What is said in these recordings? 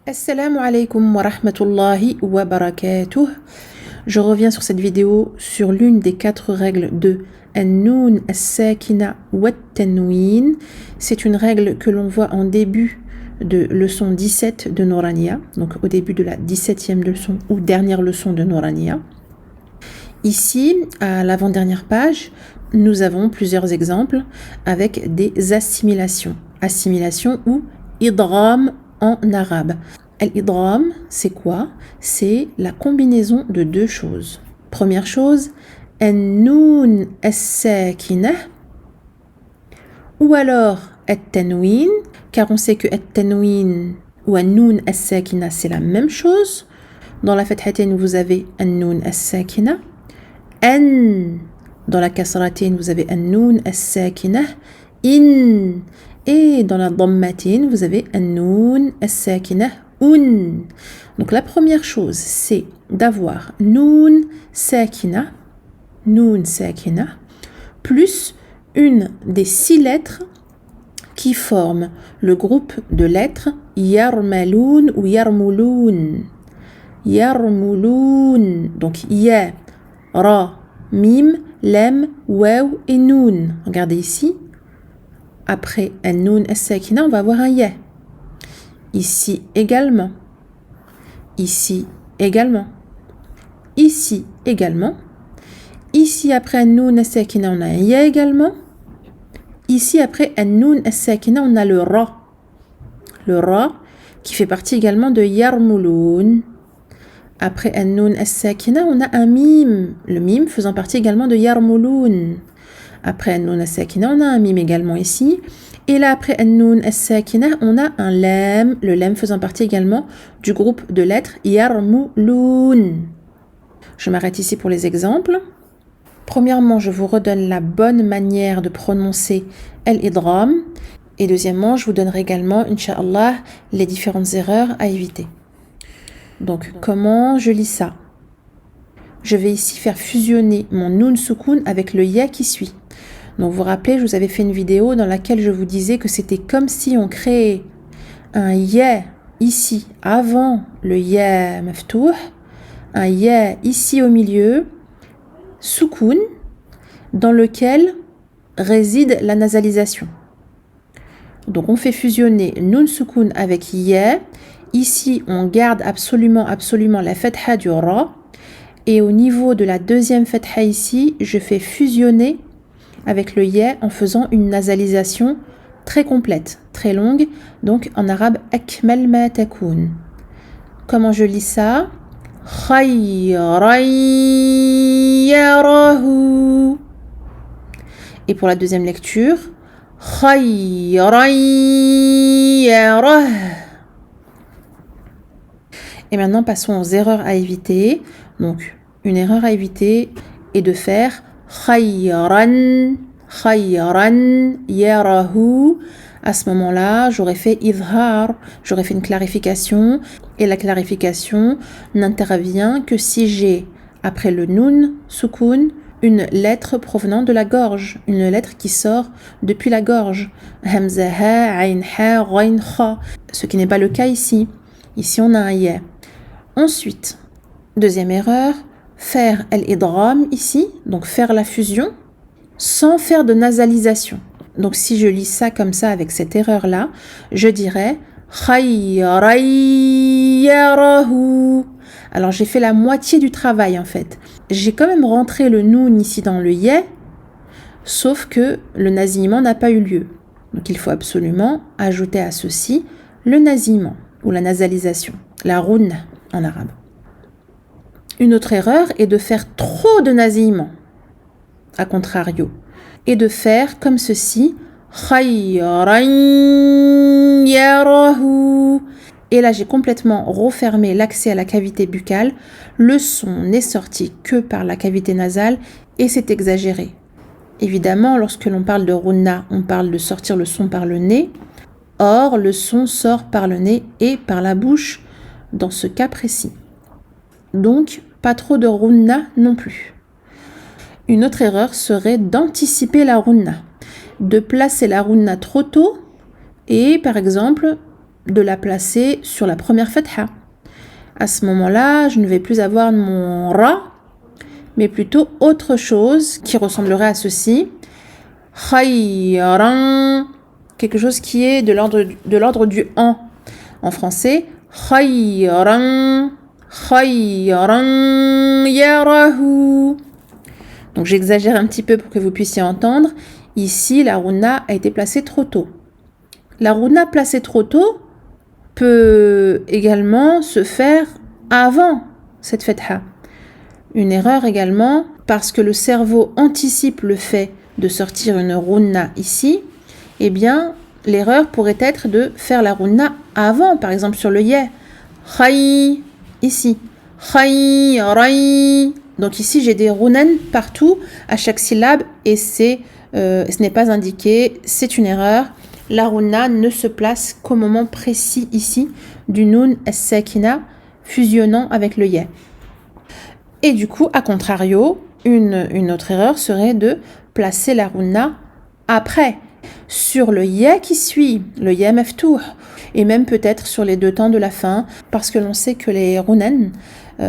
Assalamu alaikum wa rahmatullahi wa barakatuh. Je reviens sur cette vidéo sur l'une des 4 règles de An-Noun As-Sakina wa Tanwin. C'est une règle que l'on voit en début de leçon 17 de Nouraniya, donc au début de la 17e leçon ou dernière leçon de Nouraniya. Ici, à l'avant-dernière page, nous avons plusieurs exemples avec des assimilations. Assimilation ou idgham en arabe. Al-idgham, c'est quoi? C'est la combinaison de deux choses. Première chose, an-noun as-sakina ou alors at-tanwin, car on sait que at-tanwin ou an-noun as-sakina, c'est la même chose. Dans la fathatain, vous avez an-noun as-sakina. An, dans la kasratain, vous avez an-noun as-sakina. In, et dans la dhammatin, vous avez an-noun as-sakina. Un. Donc la première chose, c'est d'avoir noun sakina, plus une des 6 lettres qui forment le groupe de lettres yarmaloun ou yarmouloun. Yarmouloun. Donc ya, ra, mim, lam, waw et noun. Regardez ici. Après un noun as-sakina, on va avoir un ya. Ici également, ici également, ici également, ici après un noun as-sakina on a un ya également, ici après un noun as-sakina on a le ra qui fait partie également de yarmouloun. Après un noun as-sakina on a un mim, le mim faisant partie également de yarmouloun. Après un noun as-sakina on a un mim également ici. Et là, après an-noun as-sakina, on a un lam, le lam faisant partie également du groupe de lettres yarmouloun. Je m'arrête ici pour les exemples. Premièrement, je vous redonne la bonne manière de prononcer al-idgham. Et deuxièmement, je vous donnerai également, inch'Allah, les différentes erreurs à éviter. Donc, comment je lis ça? Je vais ici faire fusionner mon noun soukoun avec le ya qui suit. Donc vous vous rappelez, je vous avais fait une vidéo dans laquelle je vous disais que c'était comme si on créait un ya ici avant le ya maftouh, un ya ici au milieu, soukoun, dans lequel réside la nasalisation. Donc on fait fusionner nun soukoun avec ya. Ici on garde absolument la fatha du ra. Et au niveau de la deuxième fatha ici, je fais fusionner avec le ya en faisant une nasalisation très complète, très longue, donc en arabe akmal ma takoun. Comment je lis ça? Khayran yarahu. Et pour la deuxième lecture, khayran yarah. Et maintenant passons aux erreurs à éviter. Donc une erreur à éviter est de faire khayran yarahu. À ce moment-là, j'aurais fait idhar, j'aurais fait une clarification, et la clarification n'intervient que si j'ai, après le noun soukoun, une lettre provenant de la gorge, une lettre qui sort depuis la gorge. Hamza ha, ayn ha, ghayn kha. Ce qui n'est pas le cas ici. Ici, on a un ya. Ensuite, deuxième erreur, faire al-idgham ici, donc faire la fusion, sans faire de nasalisation. Donc si je lis ça comme ça avec cette erreur-là, je dirais khayran yarahu. Alors j'ai fait la moitié du travail en fait. J'ai quand même rentré le noun ici dans le ya, sauf que le nasillement n'a pas eu lieu. Donc il faut absolument ajouter à ceci le nasillement ou la nasalisation, la roun en arabe. Une autre erreur est de faire trop de nasillement, à contrario, et de faire comme ceci, khayran yarahu. Et là, j'ai complètement refermé l'accès à la cavité buccale. Le son n'est sorti que par la cavité nasale et c'est exagéré. Évidemment, lorsque l'on parle de runna, on parle de sortir le son par le nez. Or, le son sort par le nez et par la bouche dans ce cas précis. Donc, pas trop de runna non plus. Une autre erreur serait d'anticiper la runna, de placer la runna trop tôt et, par exemple, de la placer sur la première fatha. À ce moment-là, je ne vais plus avoir mon ra, mais plutôt autre chose qui ressemblerait à ceci. Khayran, quelque chose qui est de l'ordre du an. En français, khayran, khayran yarahu. Donc j'exagère un petit peu pour que vous puissiez entendre. Ici, la rouna a été placée trop tôt. La rouna placée trop tôt peut également se faire avant cette fatha. Une erreur également, parce que le cerveau anticipe le fait de sortir une rouna ici, eh bien, l'erreur pourrait être de faire la rouna avant, par exemple sur le ya. Khay, ici. Khay, ray. Donc ici, j'ai des rounan partout, à chaque syllabe, et ce n'est pas indiqué, c'est une erreur. La rouna ne se place qu'au moment précis ici du noun as-sakina fusionnant avec le ya. Et du coup, à contrario, une autre erreur serait de placer la rouna après, sur le ya qui suit, le ya maftouh, et même peut-être sur les deux temps de la fin, parce que l'on sait que les rounan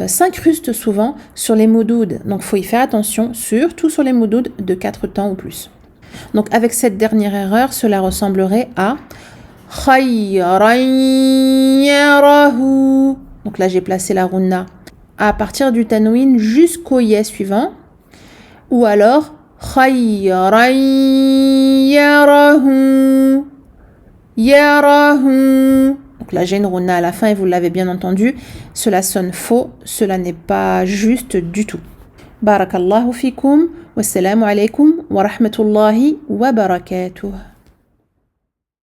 s'incrustent souvent sur les moudoud. Donc, il faut y faire attention, surtout sur les moudoud de 4 temps ou plus. Donc, avec cette dernière erreur, cela ressemblerait à khayran yarahu. Donc là, j'ai placé la rouna à partir du tanwin jusqu'au ya suivant, ou alors khayran yarahu yarahu. Donc là, j'ai une rouna à la fin et vous l'avez bien entendu, cela sonne faux, cela n'est pas juste du tout. Barakallahu fikum, wassalamu alaikum wa rahmatullahi wa barakatuh.